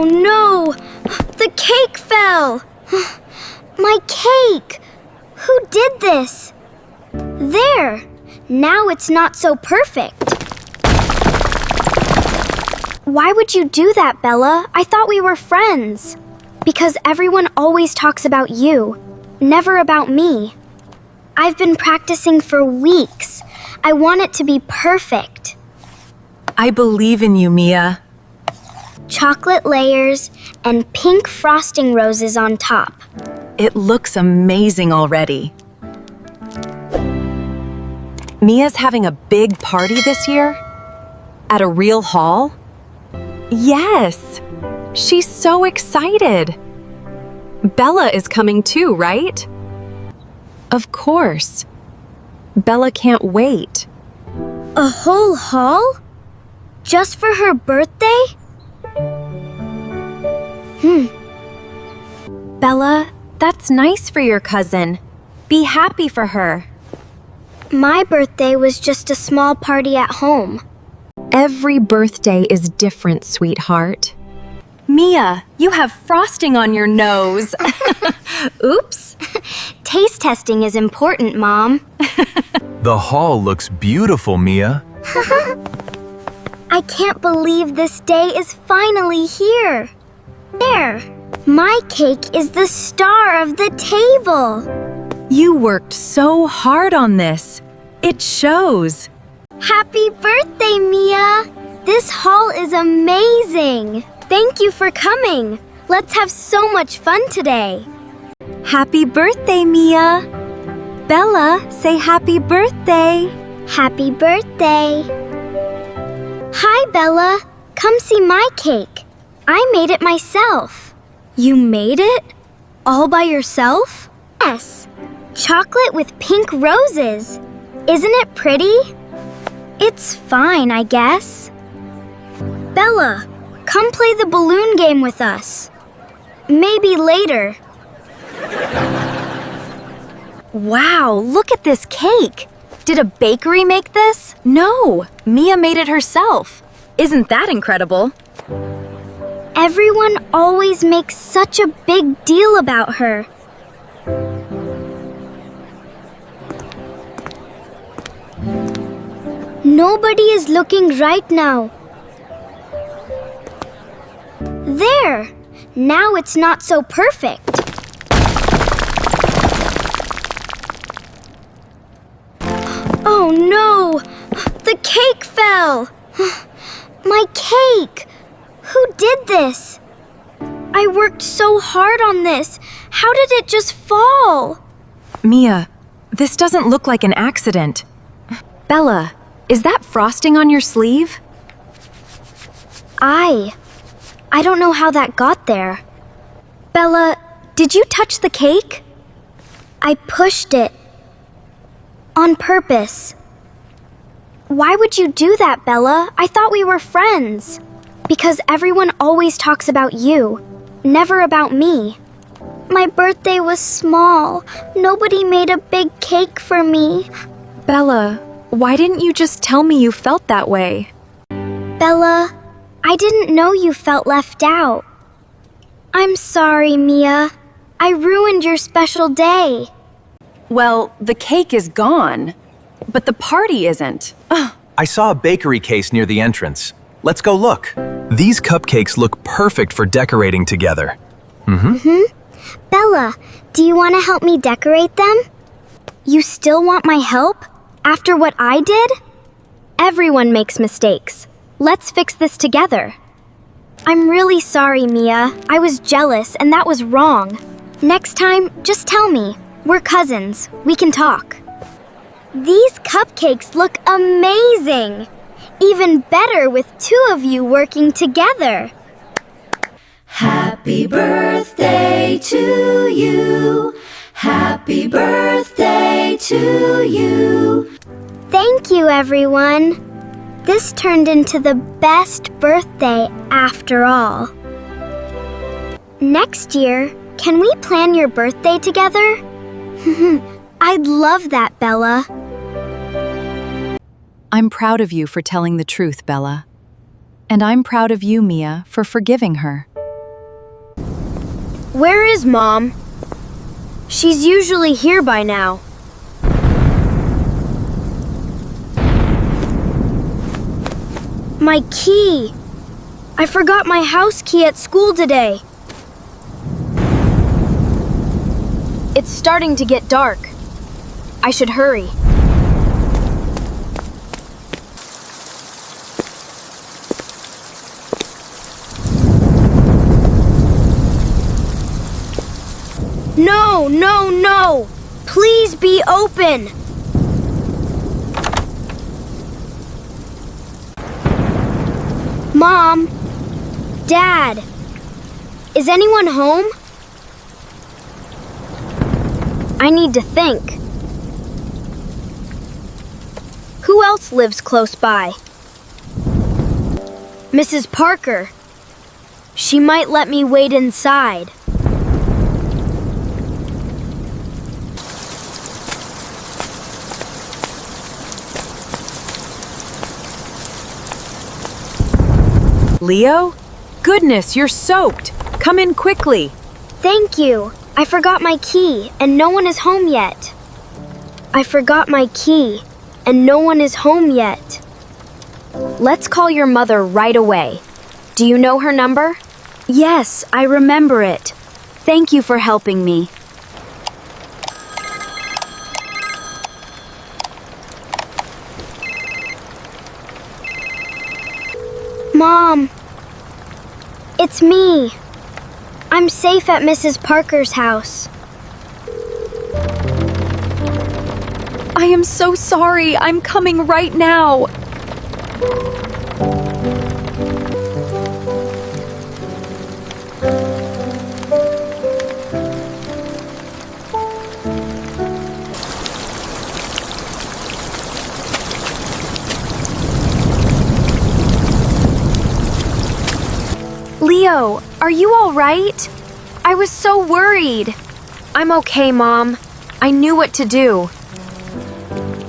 Oh no! The cake fell! My cake! Who did this? There! Now it's not so perfect. Why would you do that, Bella? I thought we were friends. Because everyone always talks about you, never about me. I've been practicing for weeks. I want it to be perfect. I believe in you, Mia. Chocolate layers and pink frosting roses on top. It looks amazing already. Mia's having a big party this year? At a real hall? Yes! She's so excited! Bella is coming too, right? Of course. Bella can't wait. A whole hall? Just for her birthday? Bella, that's nice for your cousin. Be happy for her. My birthday was just a small party at home. Every birthday is different, sweetheart. Mia, you have frosting on your nose. Oops. Taste testing is important, Mom. The hall looks beautiful, Mia. I can't believe this day is finally here. There, my cake is the star of the table. You worked so hard on this. It shows. Happy birthday, Mia! This hall is amazing. Thank you for coming. Let's have so much fun today. Happy birthday, Mia. Bella, say happy birthday. Happy birthday. Hi, Bella. Come see my cake. I made it myself. You made it? All by yourself? Yes. Chocolate with pink roses. Isn't it pretty? It's fine, I guess. Bella, come play the balloon game with us. Maybe later. Wow, look at this cake. Did a bakery make this? No, Mia made it herself. Isn't that incredible? Everyone always makes such a big deal about her. Nobody is looking right now. There! Now it's not so perfect. Oh no! The cake fell! My cake! Who did this? I worked so hard on this. How did it just fall? Mia, this doesn't look like an accident. Bella, is that frosting on your sleeve? I don't know how that got there. Bella, did you touch the cake? I pushed it. On purpose. Why would you do that, Bella? I thought we were friends. Because everyone always talks about you, never about me. My birthday was small. Nobody made a big cake for me. Bella, why didn't you just tell me you felt that way? Bella, I didn't know you felt left out. I'm sorry, Mia. I ruined your special day. Well, the cake is gone, but the party isn't. I saw a bakery case near the entrance. Let's go look. These cupcakes look perfect for decorating together. Bella, do you want to help me decorate them? You still want my help? After what I did? Everyone makes mistakes. Let's fix this together. I'm really sorry, Mia. I was jealous and that was wrong. Next time, just tell me. We're cousins. We can talk. These cupcakes look amazing. Even better with two of you working together. Happy birthday to you. Happy birthday to you. Thank you, everyone. This turned into the best birthday after all. Next year, can we plan your birthday together? I'd love that, Bella. I'm proud of you for telling the truth, Bella. And I'm proud of you, Mia, for forgiving her. Where is Mom? She's usually here by now. My key! I forgot my house key at school today. It's starting to get dark. I should hurry. No, no, no! Please be open! Mom? Dad? Is anyone home? I need to think. Who else lives close by? Mrs. Parker. She might let me wait inside. Leo? Goodness, you're soaked. Come in quickly. Thank you. I forgot my key, and no one is home yet. I forgot my key, and no one is home yet. Let's call your mother right away. Do you know her number? Yes, I remember it. Thank you for helping me. Mom, it's me. I'm safe at Mrs. Parker's house. I am so sorry. I'm coming right now. Leo, are you all right? I was so worried. I'm okay, Mom. I knew what to do.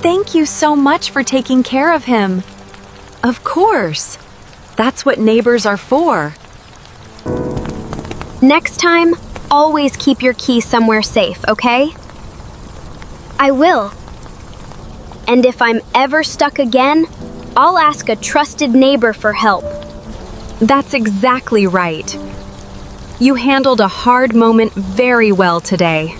Thank you so much for taking care of him. Of course. That's what neighbors are for. Next time, always keep your key somewhere safe, okay? I will. And if I'm ever stuck again, I'll ask a trusted neighbor for help. That's exactly right. You handled a hard moment very well today.